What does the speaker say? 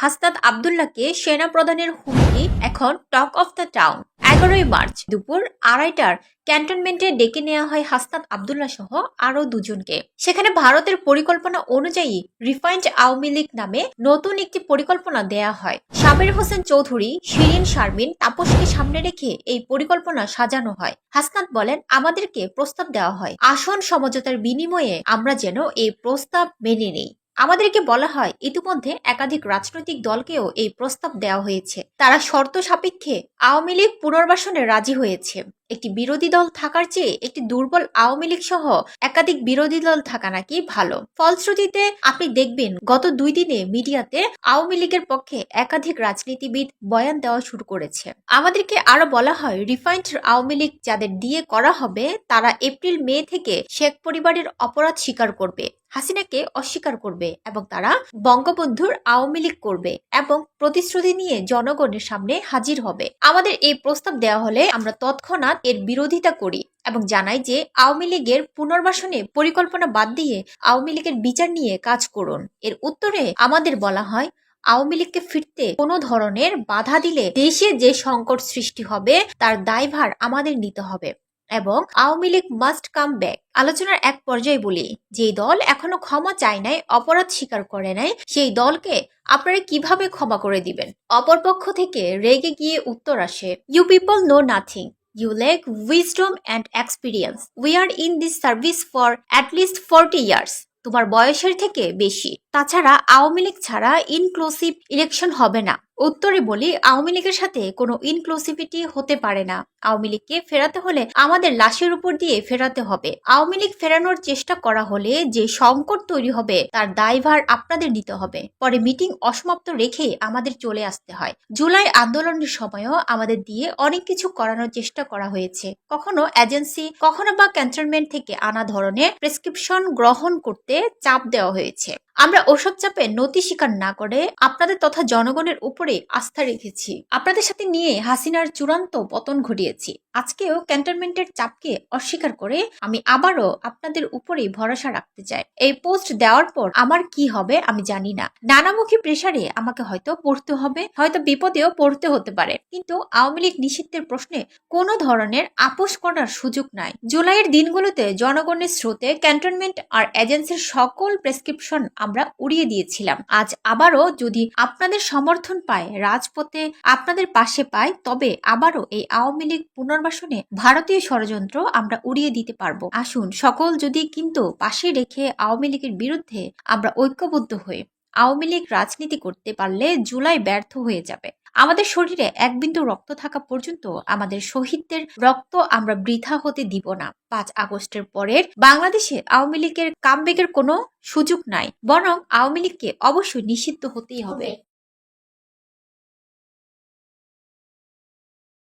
হাসনাত আব্দুল্লাহকে সেনা প্রধানের হুমকি এখন talk of the town. 11 March দুপুর 2:30টার ক্যান্টনমেন্টে ডেকে নেওয়া হয় হাসনাত আব্দুল্লাহ সহ আরো দুজনকে। সেখানে ভারতের পরিকল্পনা অনুযায়ী রিফাইন্ড আওয়ামী লীগ নামে নতুন একটি পরিকল্পনা দেয়া হয়। সাবের হোসেন চৌধুরী, শিরিন শারমিন, তাপসকে সামনে রেখে এই পরিকল্পনা সাজানো হয়। হাসনাত বলেন, আমাদেরকে প্রস্তাব দেওয়া হয়, আসন সমঝোতার বিনিময়ে আমরা যেন এই প্রস্তাব মেনে নেই। আমাদেরকে বলা হয় ইতিমধ্যে একাধিক রাজনৈতিক দলকেও এই প্রস্তাব দেওয়া হয়েছে, তারা শর্ত সাপেক্ষে আওয়ামী লীগ পুনর্বাসনে রাজি হয়েছে। একটি বিরোধী দল থাকার চেয়ে একটি দুর্বল আওয়ামী লীগ সহ একাধিক বিরোধী দল থাকা নাকি ভালো। ফলশ্রুতিতে আপনি দেখবেন গত 2 দিনে মিডিয়াতে আওয়ামী লীগের পক্ষে একাধিক রাজনীতিবিদ বয়ান দেওয়া শুরু করেছে। আমাদেরকে আরো বলা হয় রিফাইন্ড আওয়ামী লীগ যাদের দিয়ে করা হবে তারা এপ্রিল-মে থেকে শেখ পরিবারের অপরাধ স্বীকার করবে, হাসিনাকে অস্বীকার করবে এবং তারা বঙ্গবন্ধুর আওয়ামী লীগ করবে এবং প্রতিশ্রুতি নিয়ে জনগণের সামনে হাজির হবে। আমাদের এই প্রস্তাব দেওয়া হলে আমরা তৎক্ষণাৎ এর বিরোধিতা করি এবং জানাই যে আওয়ামী লীগের পুনর্বাসনে পরিকল্পনা বাদ দিয়ে আওয়ামী লীগের বিচার নিয়ে কাজ করুন। এর উত্তরে আমাদের বলা হয় আওয়ামী লীগকে ফিরতে কোনো ধরনের বাধা দিলে দেশে যে সংকট সৃষ্টি হবে তার দায়ভার আমাদের নিতে হবে এবং Awami League must come back. আলোচনার এক পর্যায়ে বলি, যে দল এখনো ক্ষমা চায় নাই, অপরাধ স্বীকার করে নাই, সেই দলকে আপনারা কিভাবে ক্ষমা করে দিবেন? অপরপক্ষ থেকে রেগে গিয়ে উত্তর আসে, you people know nothing, you lack wisdom and experience. We are in this service for at least 40 years. তোমার বয়সের থেকে বেশি। তাছাড়া আওয়ামী লীগ ছাড়া ইনক্লুসিভ ইলেকশন হবে না। উত্তরে বলি, আওয়ামী লীগের সাথে কোনো ইনক্লুসিভিটি হতে পারে না। আওয়ামী লীগকে ফেরাতে হলে আমাদের লাশের উপর দিয়ে ফেরাতে হবে। আওয়ামী লীগ ফেরানোর চেষ্টা করা হলে যে সংকট তৈরি হবে তার দায়ভার আপনাদের নিতে হবে। পরে মিটিং অসমাপ্ত রেখে আমাদের চলে আসতে হয়। জুলাই আন্দোলনের সময়ও আমাদের দিয়ে অনেক কিছু করানোর চেষ্টা করা হয়েছে, কখনো এজেন্সি, কখনো বা ক্যান্টনমেন্ট থেকে আনা ধরনের প্রেসক্রিপশন গ্রহণ করতে চাপ দেওয়া হয়েছে। আমরা ওসব চাপে নতি স্বীকার না করে আপনাদের তথা জনগণের উপরে আস্থা রেখেছি। আপনাদের সাথে নিয়ে হাসিনার চূড়ান্ত পতন ঘটিয়েছি। আজকেও ক্যান্টনমেন্টের চাপকে অস্বীকার করে আমি আবারও আপনাদের উপরেই ভরসা রাখতে চাই। এই পোস্ট দেওয়ার পর আমার কি হবে আমি জানি না। নানামুখী প্রেসারে আমাকে হয়তো পড়তে হবে, হয়তো বিপদেও পড়তে হতে পারে, কিন্তু আওয়ামী লীগ নিষিদ্ধের প্রশ্নে কোনো ধরনের আপোষ করার সুযোগ নাই। জুলাইয়ের দিনগুলোতে জনগণের স্রোতে ক্যান্টনমেন্ট আর এজেন্সির সকল প্রেসক্রিপশন আমরা উড়িয়ে দিয়েছিলাম। আজ আবারও যদি আপনাদের সমর্থন পায়, রাজপথে আপনাদের পাশে পায়, তবে আবারও এই আওয়ামী লীগ পুনর্বাসনে ভারতীয় ষড়যন্ত্র আমরা উড়িয়ে দিতে পারবো। আসুন সকল যদি কিন্তু পাশে রেখে আওয়ামী লীগের বিরুদ্ধে আমরা ঐক্যবদ্ধ হয়ে আওয়ামী লীগ রাজনীতি করতে পারলে জুলাই ব্যর্থ হয়ে যাবে। আমাদের শরীরে এক বিন্দু রক্ত থাকা পর্যন্ত আমাদের শহীদদের রক্ত আমরা বৃথা হতে দিব না। 5 আগস্টের পরের বাংলাদেশে আওয়ামী লীগের কামব্যাকের কোনো সুযোগ নাই, বরং আওয়ামী লীগকে অবশ্যই নিষিদ্ধ হতেই হবে।